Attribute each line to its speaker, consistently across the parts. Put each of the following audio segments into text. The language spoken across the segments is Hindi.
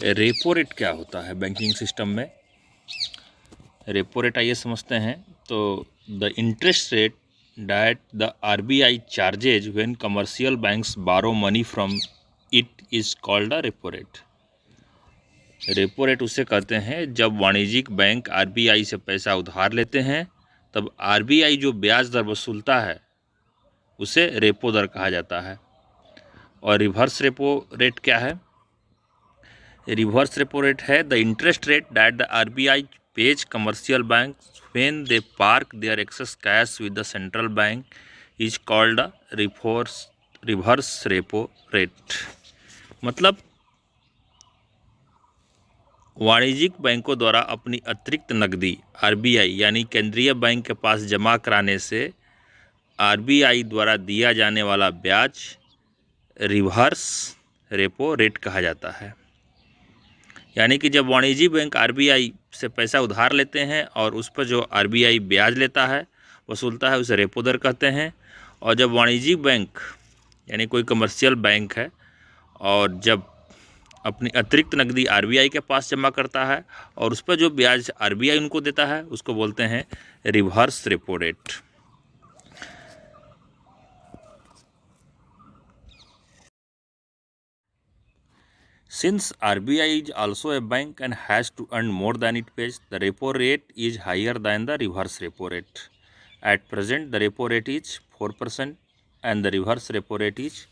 Speaker 1: रेपो रेट क्या होता है बैंकिंग सिस्टम में? रेपो रेट आइए समझते हैं। तो the interest rate that the RBI charges when commercial banks borrow money from it is called a repo rate. Repo rate उसे कहते हैं जब वाणिज्यिक बैंक आरबीआई से पैसा उधार लेते हैं, तब आरबीआई जो ब्याज दर वसूलता है उसे रेपो दर कहा जाता है। और रिवर्स रेपो रेट क्या है? रिवर्स रेपो रेट है the interest rate that the RBI pays commercial bank when they park their excess cash with the central bank is called a reverse repo rate. मतलब वाणिज्यिक बैंकों द्वारा अपनी अतिरिक्त नकदी आरबीआई यानी केंद्रीय बैंक के पास जमा कराने से आरबीआई द्वारा दिया जाने वाला ब्याज रिवर्स रेपो रेट कहा जाता है। यानी कि जब वाणिज्यिक बैंक आरबीआई से पैसा उधार लेते हैं और उस पर जो आरबीआई ब्याज लेता है वसूलता है उसे रेपो दर कहते हैं। और जब वाणिज्यिक बैंक यानी कोई कमर्शियल बैंक है और जब अपनी अतिरिक्त नकदी आरबीआई के पास जमा करता है और उस पर जो ब्याज आरबीआई उनको देता है उसको बोलते हैं reverse repo rate. Since RBI is also a bank and has to earn more than it pays, the repo rate is higher than the reverse repo rate. At present, the repo rate is 4% and the reverse repo rate is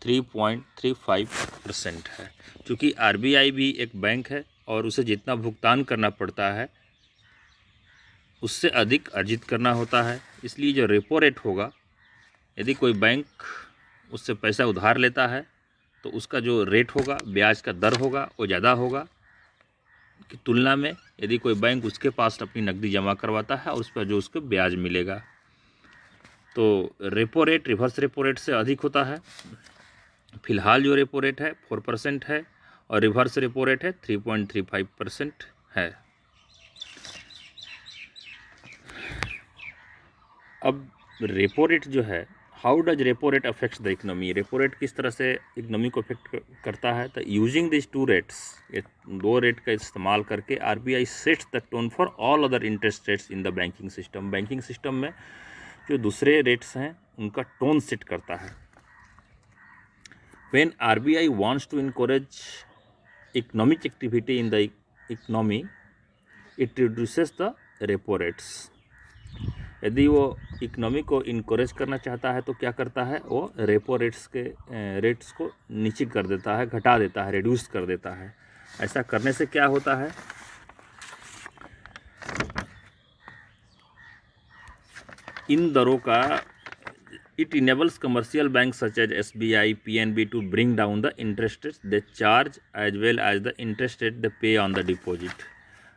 Speaker 1: 3.35% है। क्योंकि RBI भी एक बैंक है और उसे जितना भुगतान करना पड़ता है उससे अधिक अर्जित करना होता है, इसलिए जो रेपो रेट होगा, यदि कोई बैंक उससे पैसा उधार लेता है तो उसका जो रेट होगा, ब्याज का दर होगा, वो ज़्यादा होगा की तुलना में यदि कोई बैंक उसके पास अपनी नकदी जमा करवाता है और उस पर जो उसको ब्याज मिलेगा। तो repo rate reverse repo rate से अधिक होता है। फिलहाल जो रेपो रेट है 4% है और रिवर्स रेपो रेट है 3.35% है। अब रेपो रेट जो है, how does repo rate affects the economy? Repo rate किस तरह से इकोनॉमी को अफेक्ट करता है? तो यूजिंग दिस टू रेट्स, ये दो रेट का इस्तेमाल करके RBI sets the tone for all other interest rates in the banking system. Banking system में जो दूसरे रेट्स हैं उनका टोन सेट करता है। When RBI wants to encourage economic activity in the economy, it reduces the repo rates. यदि वो इकोनॉमी को इनकरेज करना चाहता है तो क्या करता है? वो रेपो रेट्स के रेट्स को नीचे कर देता है, घटा देता है, रिड्यूस कर देता है। ऐसा करने से क्या होता है? इन दरों का it enables commercial bank such as SBI, PNB to bring down the interest rates they charge as well as the interest rate they pay on the deposit.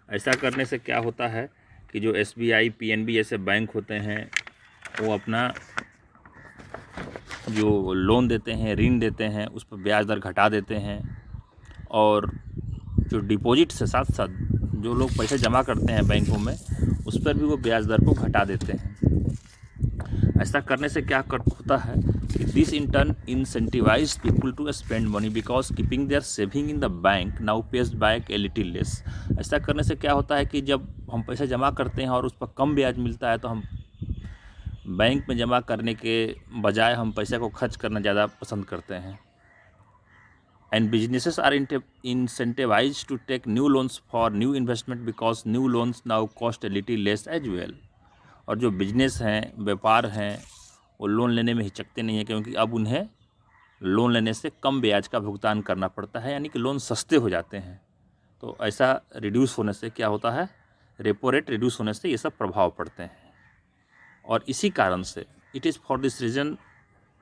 Speaker 1: ऐसा करने से क्या होता है कि जो एसबीआई, पीएनबी जैसे बैंक होते हैं वो अपना जो लोन देते हैं, ऋण देते हैं, उस पर ब्याज दर घटा देते हैं और जो डिपॉजिट से साथ साथ जो लोग पैसे जमा करते हैं बैंकों में उस पर भी वो ब्याज दर को घटा देते हैं। ऐसा करने से क्या होता है कि this in turn incentivize people to spend money because keeping their saving in the bank now pays back a little less. ऐसा करने से क्या होता है कि जब हम पैसे जमा करते हैं और उस पर कम ब्याज मिलता है तो हम बैंक में जमा करने के बजाय हम पैसे को खर्च करना ज़्यादा पसंद करते हैं। And businesses are incentivize to take new loans for new investment because new loans now cost a little less as well. और जो बिजनेस हैं, व्यापार हैं, वो लोन लेने में हिचकते नहीं हैं क्योंकि अब उन्हें लोन लेने से कम ब्याज का भुगतान करना पड़ता है, यानी कि लोन सस्ते हो जाते हैं। तो ऐसा रिड्यूस होने से क्या होता है? रेपो रेट रिड्यूस होने से ये सब प्रभाव पड़ते हैं। और इसी कारण से it is for this reason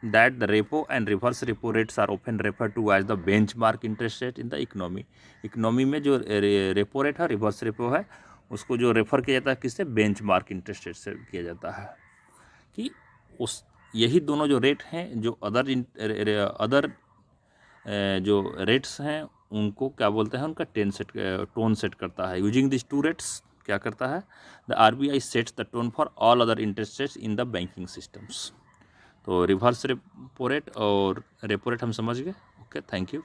Speaker 1: that the repo and reverse repo rates are often refer to as the benchmark interest rate in the economy. Economy में जो रेपो रेट है, रिवर्स रेपो है, उसको जो रेफ़र किया जाता है किससे? बेंचमार्क इंटरेस्ट रेट से किया जाता है। कि उस यही दोनों जो रेट हैं, जो अदर जो रेट्स हैं उनको क्या बोलते हैं? उनका टोन सेट करता है। यूजिंग दिस टू रेट्स क्या करता है? The RBI sets the tone for all other interest rates in the banking systems. तो रिवर्स रेपो रेट और रेपो रेट हम समझ गए। Okay, thank you.